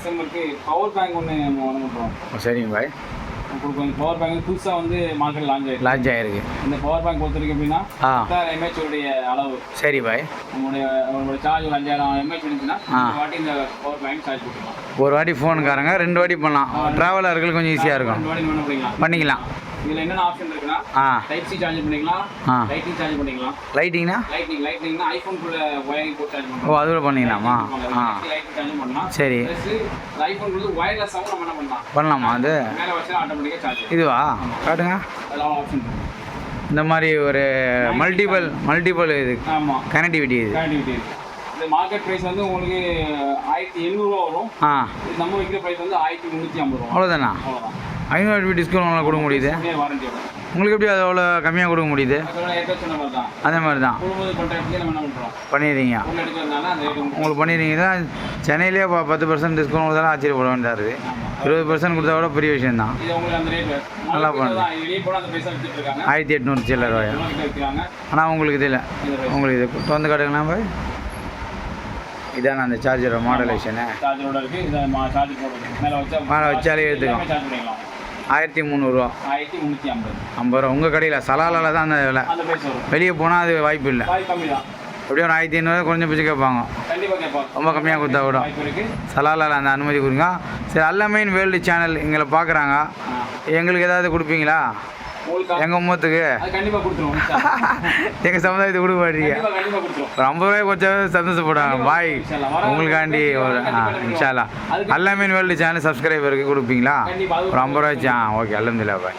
கஸ்டமருக்கு power bank ஒன்று பண்ணுறோம். சரிங்க பாய். கொடுக்கும். பவர் பேங்க் புதுசாக வந்து மார்க்கெட் லான்ச் ஆகிருக்கு. இந்த பவர் பேங்க் பொறுத்த வரைக்கும் எப்படின்னா 1000 mAh உடைய அளவு. சரி பாய். நம்மளுடைய சார்ஜ் ஒரு 5000 mAh இருந்துச்சுன்னா ஒரு வாட்டி இந்த பவர் பேங்க் சார்ஜ் போட்டுக்கலாம். ஒரு வாட்டி ஃபோனுக்காரங்க 2 வாட்டி பண்ணலாம். ட்ராவலர்களுக்கு கொஞ்சம் ஈஸியாக இருக்கும். 2 வாட்டி பண்ணிக்கலாம். இதில் என்னென்ன ஆப்ஷன் இருக்குன்னா டைப் சி சார்ஜ் பண்ணிக்கலாம், லைட்டிங் சார்ஜ் பண்ணிக்கலாம். லைட்டிங்னா ஐஃபோனுக்குள்ள ஒயரிங் போட்டு சார்ஜ் பண்ணலாம். ஓ, அதுவும் பண்ணிக்கலாமா? லைட்டிங் சார்ஜ் பண்ணலாம். சரி. ஐஃபோனுக்குள்ள வயர்லெஸ்ஸாகவும் நம்ம என்ன பண்ணலாமா? அது மேலே வச்சா ஆட்டோமேட்டிக்காக சார்ஜ். இதுவா? காட்டுங்க. அதெல்லாம் ஆப்ஷன் இந்த மாதிரி ஒரு மல்டிபிள் இது. ஆமாம், கனெக்டிவிட்டி இது. இந்த மார்க்கெட் ப்ரைஸ் வந்து உங்களுக்கு 1700 ரூபா வரும். நம்ம விற்கிற ப்ரைஸ் வந்து 1350 ரூபா. அவ்வளோதானா? 500 ரூபாய் டிஸ்கவுண்ட் கொடுக்க முடியுது. உங்களுக்கு எப்படி அது அவ்வளோ கம்மியாக கொடுக்க முடியுது? அதே மாதிரி தான் பண்ணிடுறீங்க. உங்களுக்கு பண்ணிடுறீங்கன்னா சென்னையிலே 10% டிஸ்கவுண்ட் கொடுத்தாலும் ஆச்சரியப்பட வேண்டியதாக இருக்குது. 20% கொடுத்தா கூட பெரிய விஷயம் தான். நல்லா பண்ணுது. 1800 சில்லர் ரூபாயா? ஆனால் உங்களுக்கு இது இல்லை. உங்களுக்கு இது வந்து காட்டுங்களா பாய்? இதான அந்த சார்ஜரோட மாடலேஷனு. மேலே வச்சாலே எடுத்துக்கலாம். 1300 ரூபா. 1350 ரூபா. உங்கள் கடையில் சலாலால் தான் அந்த விலை. வெளியே போனால் அது வாய்ப்பு இல்லை. எப்படியும் ஒரு 1500 குறைஞ்ச பிச்சு கேட்பாங்க. ரொம்ப கம்மியாக கொடுத்தா கூட சலாலால் அந்த அனுமதி கொடுங்க. சரி, அல்லமைன் வேர்ல்டு சேனல் எங்களை பார்க்குறாங்க. எங்களுக்கு ஏதாவது கொடுப்பீங்களா? எங்கள் மூத்துக்கு எங்கள் சமுதாயத்துக்கு கொடுக்க மாட்டீங்க. ஒரு 50 ரூபாய் கொஞ்சம் சந்தோஷப்படுவாங்க. பாய், உங்களுக்காண்டி ஒரு இன்ஷா அல்லாஹ் அல்லமைன் வேர்ல்டு சேனல் சப்ஸ்கிரைபருக்கு கொடுப்பீங்களா? ஒரு 50 ரூபாய்ச்சா? ஓகே, அல்ஹம்துலில்லாஹ் பாய்.